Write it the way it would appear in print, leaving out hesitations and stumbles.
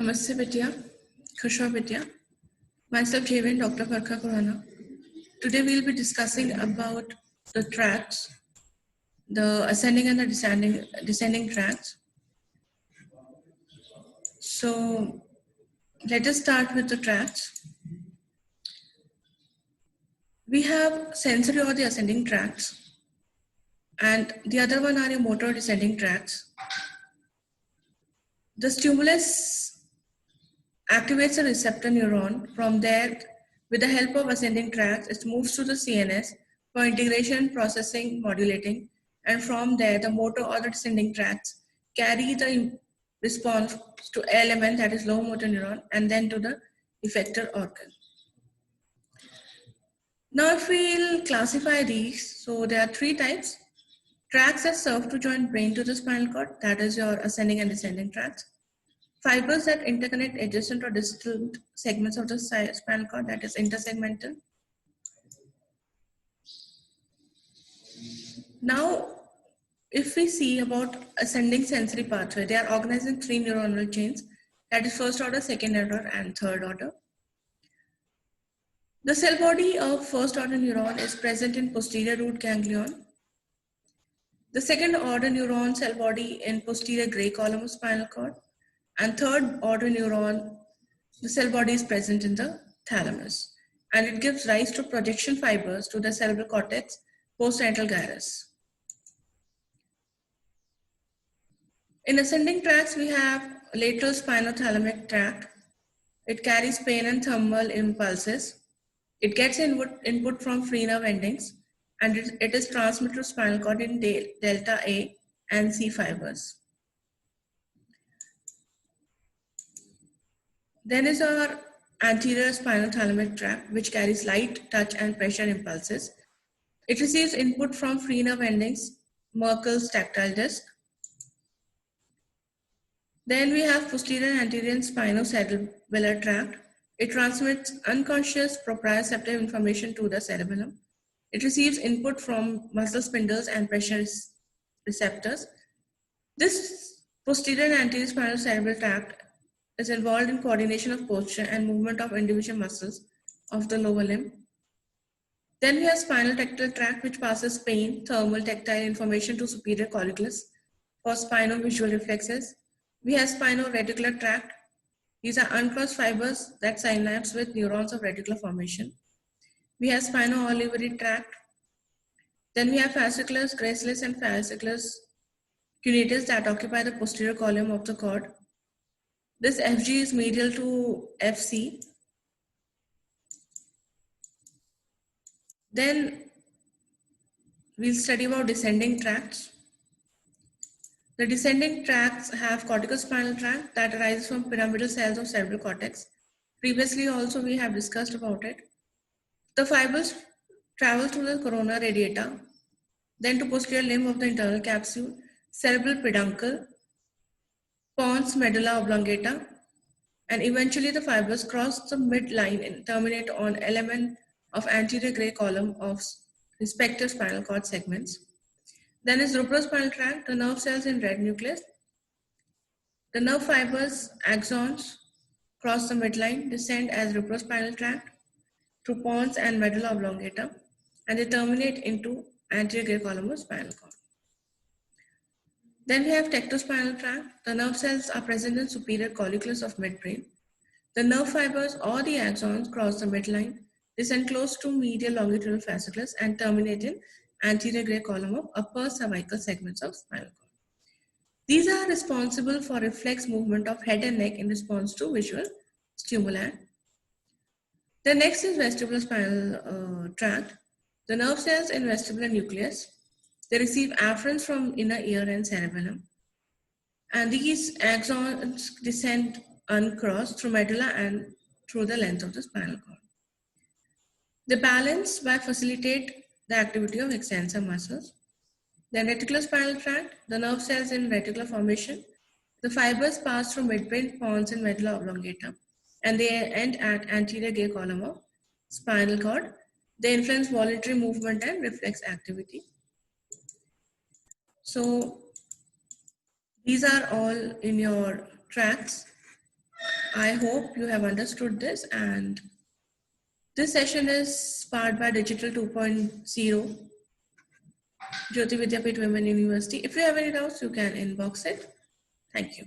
Namaste Vidya, Khushwa Vidya. Myself Javen, Dr. Farka Khurana. Today we'll be discussing about the tracks, the ascending and the descending tracks. So let us start with the tracks. We have sensory or the ascending tracks, and the other one are your motor descending tracks. The stimulus activates a receptor neuron. From there, with the help of ascending tracks, it moves to the CNS for integration, processing, modulating, and from there, the motor or the descending tracks carry the response to LMN, that is low motor neuron, and then to the effector organ. Now, if we'll classify these, so there are three types. Tracks that serve to join brain to the spinal cord, that is your ascending and descending tracks. Fibers that interconnect adjacent or distant segments of the spinal cord, that is intersegmental. Now, if we see about ascending sensory pathway, they are organized in three neuronal chains, that is first order, second order, and third order. The cell body of first order neuron is present in posterior root ganglion. The second order neuron cell body in posterior gray column of spinal cord. And third order neuron, the cell body is present in the thalamus. And it gives rise to projection fibers to the cerebral cortex, postnatal gyrus. In ascending tracts, we have lateral spinothalamic tract. It carries pain and thermal impulses. It gets input from free nerve endings, and it is transmitted to spinal cord in delta A and C fibers. Then is our anterior spinothalamic tract, which carries light, touch, and pressure impulses. It receives input from free nerve endings, Merkel's tactile disc. Then we have posterior and anterior spinocerebellar tract. It transmits unconscious proprioceptive information to the cerebellum. It receives input from muscle spindles and pressure receptors. This posterior and anterior spinocerebellar tract is involved in coordination of posture and movement of individual muscles of the lower limb. Then we have spinal tactile tract, which passes pain, thermal, tactile information to superior colliculus for spino-visual reflexes. We have spino-reticular tract. These are uncrossed fibers that synapse with neurons of reticular formation. We have spino-olivary tract. Then we have fasciculus gracilis and fasciculus cuneatus that occupy the posterior column of the cord. This FG is medial to FC. Then we'll study about descending tracts. The descending tracts have corticospinal tract that arises from pyramidal cells of cerebral cortex. Previously also we have discussed about it. The fibers travel through the corona radiata, then to posterior limb of the internal capsule, cerebral peduncle, pons medulla oblongata, and eventually the fibers cross the midline and terminate on element of anterior gray column of respective spinal cord segments. Then is rubrospinal tract, the nerve cells in red nucleus. The nerve fibers, axons, cross the midline, descend as rubrospinal tract through pons and medulla oblongata, and they terminate into anterior gray column of spinal cord. Then we have tectospinal tract. The nerve cells are present in superior colliculus of midbrain. The nerve fibers or the axons cross the midline, descend close to medial longitudinal fasciculus, and terminate in anterior gray column of upper cervical segments of spinal cord. These are responsible for reflex movement of head and neck in response to visual stimuli. The next is vestibulospinal tract. The nerve cells in vestibular nucleus. They receive afferents from inner ear and cerebellum. And these axons descend uncrossed through medulla and through the length of the spinal cord. They balance by facilitate the activity of extensor muscles. Then reticulospinal tract, the nerve cells in reticular formation. The fibers pass through midbrain, pons, and medulla oblongata, and they end at anterior gray column of spinal cord. They influence voluntary movement and reflex activity. So these are all in your tracts. I hope you have understood this, and this session is powered by Digital 2.0, Jyoti Vidyapeeth Women University. If you have any doubts, you can inbox it. Thank you.